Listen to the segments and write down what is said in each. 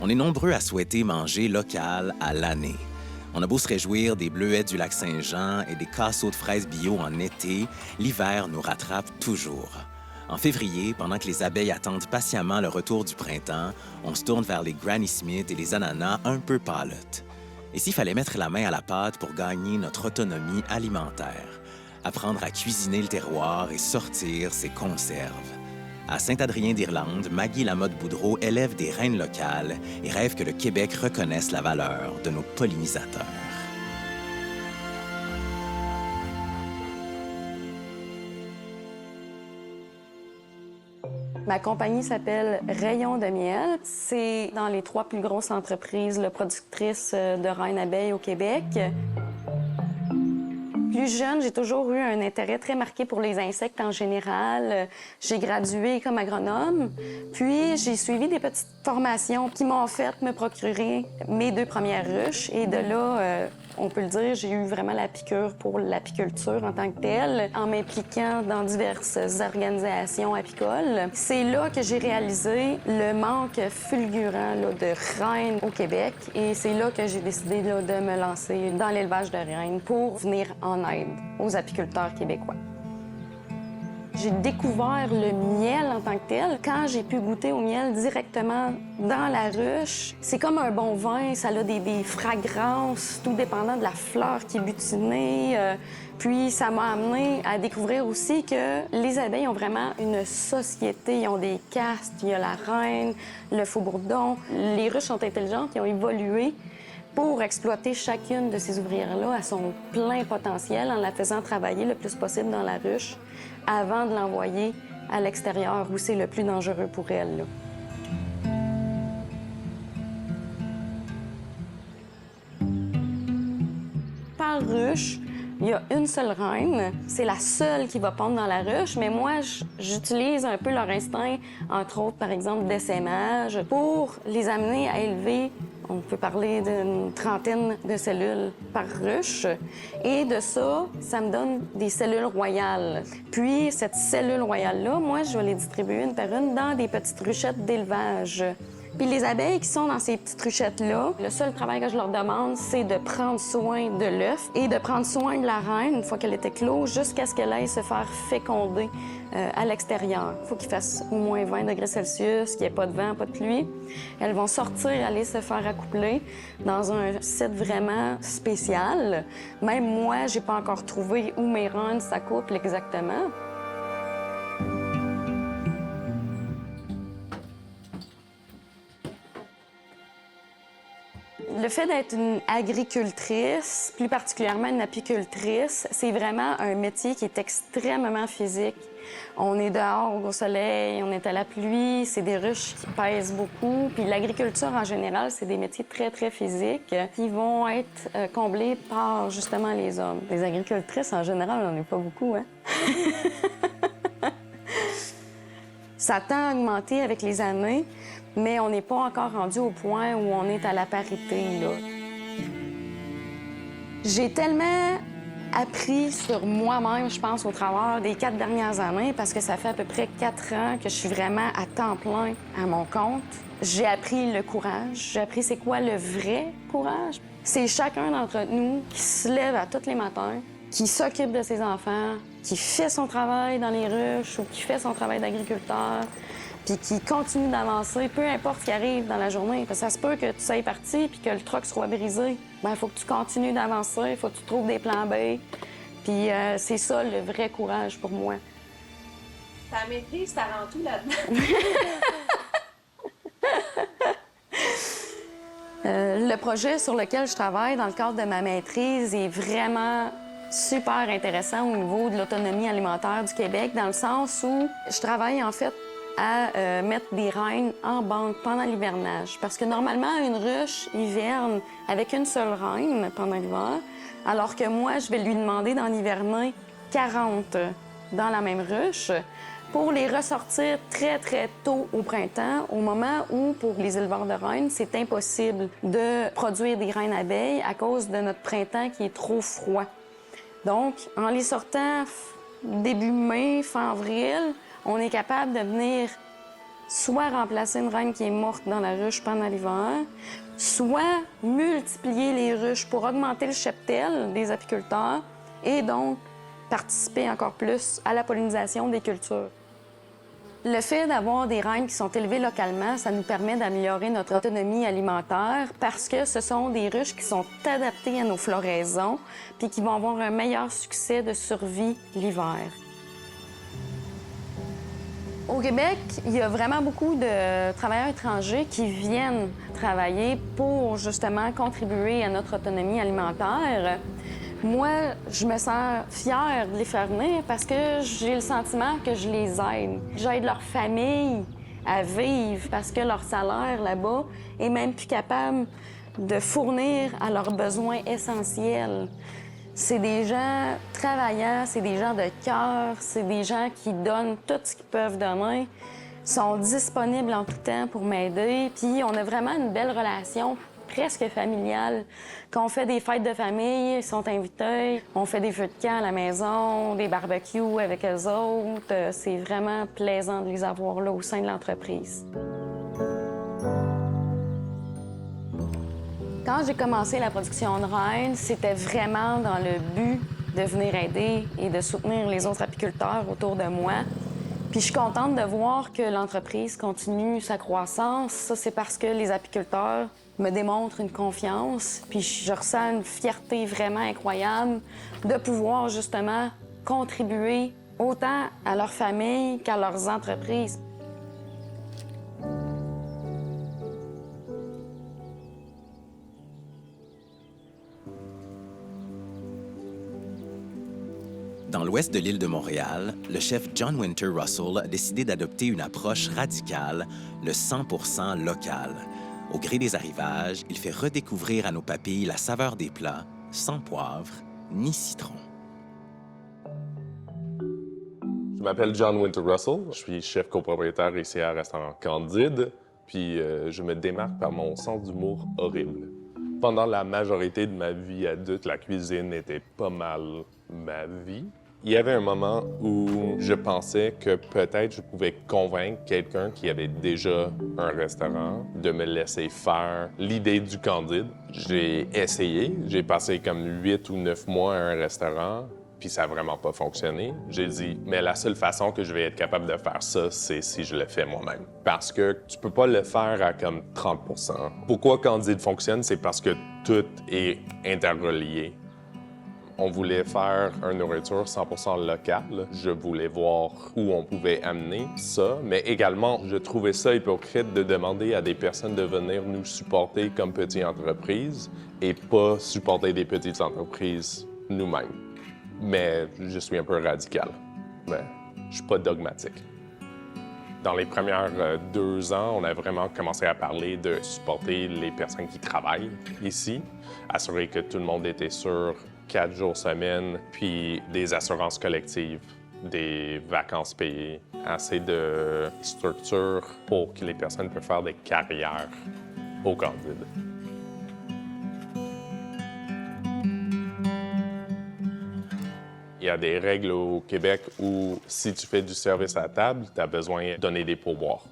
On est nombreux à souhaiter manger local à l'année. On a beau se réjouir des bleuets du lac Saint-Jean et des casseaux de fraises bio en été, l'hiver nous rattrape toujours. En février, pendant que les abeilles attendent patiemment le retour du printemps, on se tourne vers les Granny Smith et les ananas un peu pâlottes. Et s'il fallait mettre la main à la pâte pour gagner notre autonomie alimentaire, apprendre à cuisiner le terroir et sortir ses conserves? À Saint-Adrien-d'Irlande, Maggie Lamotte-Boudreau élève des reines locales et rêve que le Québec reconnaisse la valeur de nos pollinisateurs. Ma compagnie s'appelle Rayon de miel. C'est dans les 3 plus grosses entreprises productrices de reines abeilles au Québec. Plus jeune, j'ai toujours eu un intérêt très marqué pour les insectes en général. J'ai gradué comme agronome, puis j'ai suivi des petites formations qui m'ont fait me procurer mes 2 premières ruches. Et de là, on peut le dire, j'ai eu vraiment la piqûre pour l'apiculture en tant que telle, en m'impliquant dans diverses organisations apicoles. C'est là que j'ai réalisé le manque fulgurant de reines au Québec. Et c'est là que j'ai décidé de me lancer dans l'élevage de reines pour venir en aide aux apiculteurs québécois. J'ai découvert le miel en tant que tel quand j'ai pu goûter au miel directement dans la ruche. C'est comme un bon vin, ça a des fragrances, tout dépendant de la fleur qui est butinée. Puis ça m'a amené à découvrir aussi que les abeilles ont vraiment une société. Ils ont des castes, il y a la reine, le faux-bourdon. Les ruches sont intelligentes, ils ont évolué pour exploiter chacune de ces ouvrières-là à son plein potentiel en la faisant travailler le plus possible dans la ruche avant de l'envoyer à l'extérieur où c'est le plus dangereux pour elle. Là. Par ruche, il y a une seule reine. C'est la seule qui va pondre dans la ruche, mais moi, j'utilise un peu leur instinct, entre autres, par exemple, d'essaimage, pour les amener à élever. On peut parler d'une trentaine de cellules par ruche. Et de ça, ça me donne des cellules royales. Puis, cette cellule royale-là, moi, je vais les distribuer une par une dans des petites ruchettes d'élevage. Puis les abeilles qui sont dans ces petites ruchettes-là, le seul travail que je leur demande, c'est de prendre soin de l'œuf et de prendre soin de la reine une fois qu'elle est éclose jusqu'à ce qu'elle aille se faire féconder à l'extérieur. Il faut qu'il fasse au moins 20 degrés Celsius, qu'il n'y ait pas de vent, pas de pluie. Elles vont sortir, aller se faire accoupler dans un site vraiment spécial. Même moi, j'ai pas encore trouvé où mes reines s'accouplent exactement. Le fait d'être une agricultrice, plus particulièrement une apicultrice, c'est vraiment un métier qui est extrêmement physique. On est dehors au soleil, on est à la pluie, c'est des ruches qui pèsent beaucoup. Puis l'agriculture en général, c'est des métiers très, très physiques qui vont être comblés par justement les hommes. Les agricultrices, en général, on n'en est pas beaucoup, hein? Ça tend à augmenter avec les années, mais on n'est pas encore rendu au point où on est à la parité, là. J'ai tellement appris sur moi-même, je pense, au travers des 4 dernières années, parce que ça fait à peu près 4 ans que je suis vraiment à temps plein à mon compte. J'ai appris le courage, j'ai appris c'est quoi le vrai courage. C'est chacun d'entre nous qui se lève à tous les matins, qui s'occupe de ses enfants, qui fait son travail dans les ruches ou qui fait son travail d'agriculteur, puis qui continue d'avancer, peu importe ce qui arrive dans la journée. Parce que ça se peut que tu sois parti puis que le truck soit brisé. Bien, il faut que tu continues d'avancer, il faut que tu trouves des plans B. Puis c'est ça, le vrai courage pour moi. Ta maîtrise, ça rend tout là-dedans? Le projet sur lequel je travaille dans le cadre de ma maîtrise est vraiment super intéressant au niveau de l'autonomie alimentaire du Québec, dans le sens où je travaille en fait à mettre des reines en banque pendant l'hivernage. Parce que normalement, une ruche hiverne avec une seule reine pendant l'hiver, alors que moi, je vais lui demander d'en hiverner 40 dans la même ruche pour les ressortir très, très tôt au printemps, au moment où, pour les éleveurs de reines, c'est impossible de produire des reines abeilles à cause de notre printemps qui est trop froid. Donc, en les sortant début mai, fin avril, on est capable de venir soit remplacer une reine qui est morte dans la ruche pendant l'hiver, soit multiplier les ruches pour augmenter le cheptel des apiculteurs et donc participer encore plus à la pollinisation des cultures. Le fait d'avoir des reines qui sont élevées localement, ça nous permet d'améliorer notre autonomie alimentaire parce que ce sont des ruches qui sont adaptées à nos floraisons puis qui vont avoir un meilleur succès de survie l'hiver. Au Québec, il y a vraiment beaucoup de travailleurs étrangers qui viennent travailler pour justement contribuer à notre autonomie alimentaire. Moi, je me sens fière de les faire venir parce que j'ai le sentiment que je les aide. J'aide leur famille à vivre parce que leur salaire là-bas est même plus capable de fournir à leurs besoins essentiels. C'est des gens travaillants, c'est des gens de cœur, c'est des gens qui donnent tout ce qu'ils peuvent donner, sont disponibles en tout temps pour m'aider. Puis on a vraiment une belle relation presque familiale. Quand on fait des fêtes de famille, ils sont invités. On fait des feux de camp à la maison, des barbecues avec eux autres. C'est vraiment plaisant de les avoir là au sein de l'entreprise. Quand j'ai commencé la production de reines, c'était vraiment dans le but de venir aider et de soutenir les autres apiculteurs autour de moi. Puis je suis contente de voir que l'entreprise continue sa croissance. Ça, c'est parce que les apiculteurs me démontrent une confiance. Puis je ressens une fierté vraiment incroyable de pouvoir justement contribuer autant à leur famille qu'à leurs entreprises. Dans l'ouest de l'île de Montréal, le chef John Winter Russell a décidé d'adopter une approche radicale, le 100% local. Au gré des arrivages, il fait redécouvrir à nos papilles la saveur des plats, sans poivre ni citron. Je m'appelle John Winter Russell, je suis chef copropriétaire ici à Restaurant Candide, puis je me démarque par mon sens d'humour horrible. Pendant la majorité de ma vie adulte, la cuisine était pas mal ma vie. Il y avait un moment où je pensais que peut-être je pouvais convaincre quelqu'un qui avait déjà un restaurant de me laisser faire l'idée du Candide. J'ai essayé, j'ai passé comme 8 ou 9 mois à un restaurant, puis ça n'a vraiment pas fonctionné. J'ai dit, mais la seule façon que je vais être capable de faire ça, c'est si je le fais moi-même. Parce que tu peux pas le faire à comme 30%. Pourquoi Candide fonctionne, c'est parce que tout est interrelié. On voulait faire une nourriture 100% locale. Je voulais voir où on pouvait amener ça, mais également, je trouvais ça hypocrite de demander à des personnes de venir nous supporter comme petite entreprise et pas supporter des petites entreprises nous-mêmes. Mais je suis un peu radical. Mais je suis pas dogmatique. Dans les premières 2 ans, on a vraiment commencé à parler de supporter les personnes qui travaillent ici, assurer que tout le monde était sur 4 jours semaine, puis des assurances collectives, des vacances payées, assez de structure pour que les personnes puissent faire des carrières au Candide. Il y a des règles au Québec où si tu fais du service à table, tu as besoin de donner des pourboires.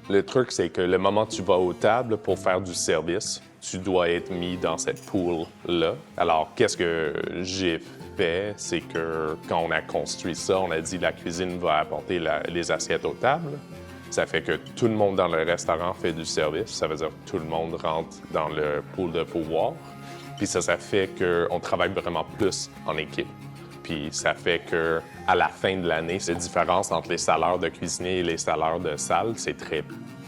Le truc, c'est que le moment où tu vas aux tables pour faire du service, tu dois être mis dans cette pool-là. Alors, qu'est-ce que j'ai fait? C'est que quand on a construit ça, on a dit la cuisine va apporter les assiettes aux tables. Ça fait que tout le monde dans le restaurant fait du service. Ça veut dire que tout le monde rentre dans le pool de pouvoir. Puis ça fait qu'on travaille vraiment plus en équipe. Puis ça fait qu'à la fin de l'année, cette différence entre les salaires de cuisinier et les salaires de salle, c'est très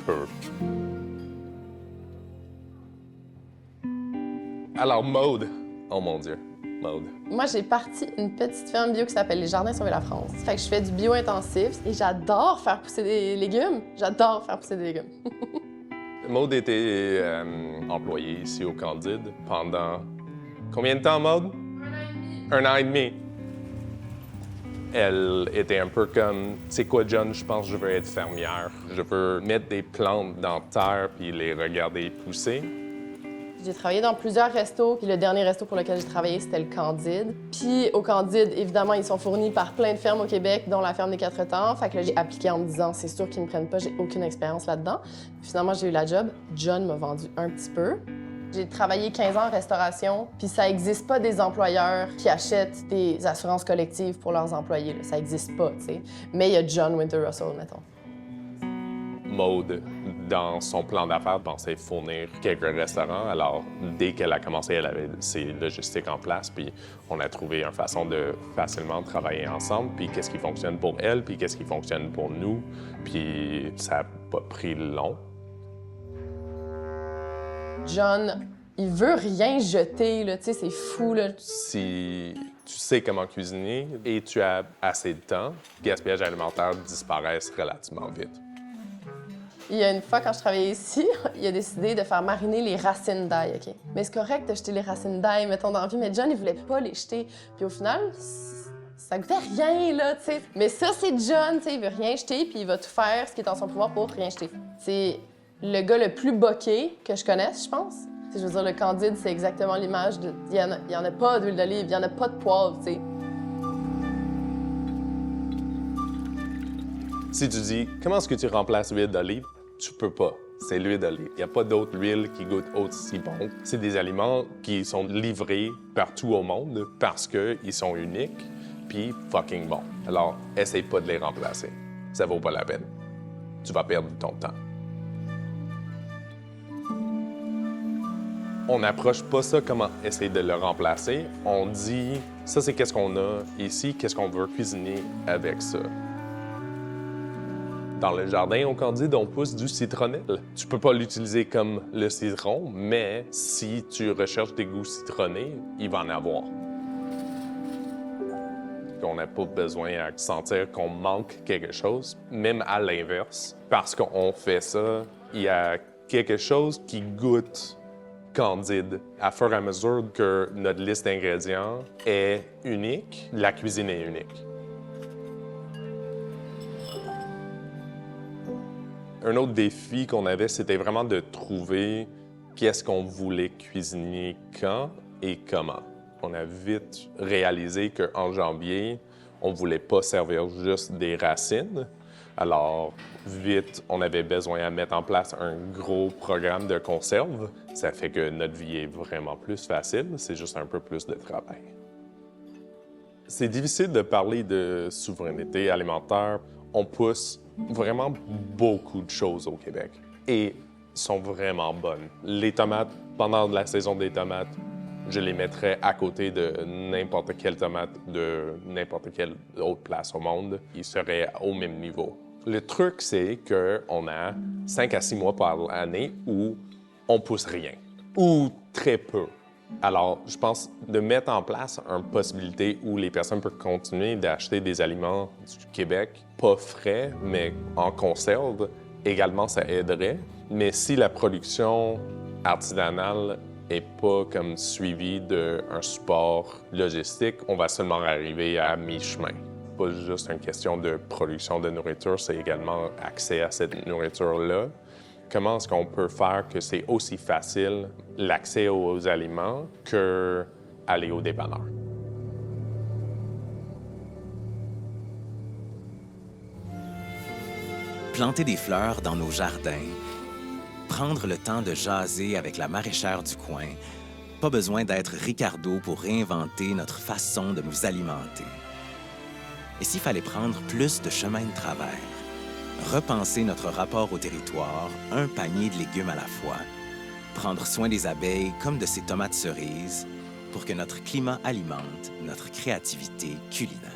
peu. Alors, Maude. Oh mon Dieu, Maude. Moi, j'ai parti une petite ferme bio qui s'appelle Les Jardins Sauver la France. Fait que je fais du bio intensif et j'adore faire pousser des légumes. J'adore faire pousser des légumes. Maude était employée ici au Candide pendant combien de temps, Maude? 1 an et demi. Elle était un peu comme, c'est quoi, John, je pense que je veux être fermière. Je veux mettre des plantes dans la terre puis les regarder pousser. J'ai travaillé dans plusieurs restos, puis le dernier resto pour lequel j'ai travaillé, c'était le Candide. Puis au Candide, évidemment, ils sont fournis par plein de fermes au Québec, dont la ferme des Quatre Temps. Fait que là, j'ai appliqué en me disant, c'est sûr qu'ils me prennent pas, j'ai aucune expérience là-dedans. Puis finalement, j'ai eu la job. John m'a vendu un petit peu. J'ai travaillé 15 ans en restauration, puis ça n'existe pas des employeurs qui achètent des assurances collectives pour leurs employés. Là. Ça n'existe pas, tu sais. Mais il y a John Winter Russell, mettons. Maude, dans son plan d'affaires, pensait fournir quelques restaurants. Alors, dès qu'elle a commencé, elle avait ses logistiques en place, puis on a trouvé une façon de facilement travailler ensemble, puis qu'est-ce qui fonctionne pour elle, puis qu'est-ce qui fonctionne pour nous, puis ça n'a pas pris long. John, il veut rien jeter, là, tu sais, c'est fou, là. Si tu sais comment cuisiner et tu as assez de temps, le gaspillage alimentaire disparaît relativement vite. Il y a une fois, quand je travaillais ici, il a décidé de faire mariner les racines d'ail, OK? Mais c'est correct de jeter les racines d'ail, mettons, dans la vie, mais John, il voulait pas les jeter. Puis au final, ça goûtait rien, là, tu sais. Mais ça, c'est John, tu sais, il veut rien jeter, puis il va tout faire ce qui est en son pouvoir pour rien jeter. C'est le gars le plus boqué que je connaisse, je pense. T'sais, je veux dire, le Candide, c'est exactement l'image de... Il y en a pas d'huile d'olive, il y en a pas de poivre, tu sais. Si tu dis « Comment est-ce que tu remplaces l'huile d'olive? » Tu peux pas. C'est l'huile d'olive. Il n'y a pas d'autre huile qui goûte aussi bon. C'est des aliments qui sont livrés partout au monde parce qu'ils sont uniques puis fucking bons. Alors, essaye pas de les remplacer. Ça vaut pas la peine. Tu vas perdre ton temps. On n'approche pas ça comment essayer de le remplacer. On dit « Ça, c'est qu'est-ce qu'on a ici, qu'est-ce qu'on veut cuisiner avec ça. » Dans le jardin, au Candide, on pousse du citronnelle. Tu peux pas l'utiliser comme le citron, mais si tu recherches des goûts citronnés, il va en avoir. On n'a pas besoin de sentir qu'on manque quelque chose, même à l'inverse. Parce qu'on fait ça, il y a quelque chose qui goûte Candide. À fur et à mesure que notre liste d'ingrédients est unique, la cuisine est unique. Un autre défi qu'on avait, c'était vraiment de trouver qu'est-ce qu'on voulait cuisiner quand et comment. On a vite réalisé qu'en janvier, on ne voulait pas servir juste des racines. Alors, vite, on avait besoin de mettre en place un gros programme de conserve. Ça fait que notre vie est vraiment plus facile, c'est juste un peu plus de travail. C'est difficile de parler de souveraineté alimentaire. On pousse vraiment beaucoup de choses au Québec et sont vraiment bonnes. Les tomates, pendant la saison des tomates, je les mettrais à côté de n'importe quelle tomate de n'importe quelle autre place au monde. Ils seraient au même niveau. Le truc, c'est qu'on a 5 à 6 mois par année où on pousse rien ou très peu. Alors, je pense de mettre en place une possibilité où les personnes peuvent continuer d'acheter des aliments du Québec, pas frais, mais en conserve, également, ça aiderait. Mais si la production artisanale n'est pas comme suivie d'un support logistique, on va seulement arriver à mi-chemin. Pas juste une question de production de nourriture, c'est également accès à cette nourriture-là. Comment est-ce qu'on peut faire que c'est aussi facile l'accès aux aliments qu'aller au dépanneur? Planter des fleurs dans nos jardins, prendre le temps de jaser avec la maraîchère du coin, pas besoin d'être Ricardo pour réinventer notre façon de nous alimenter. Et s'il fallait prendre plus de chemin de travers? Repenser notre rapport au territoire, un panier de légumes à la fois, prendre soin des abeilles comme de ces tomates cerises pour que notre climat alimente notre créativité culinaire.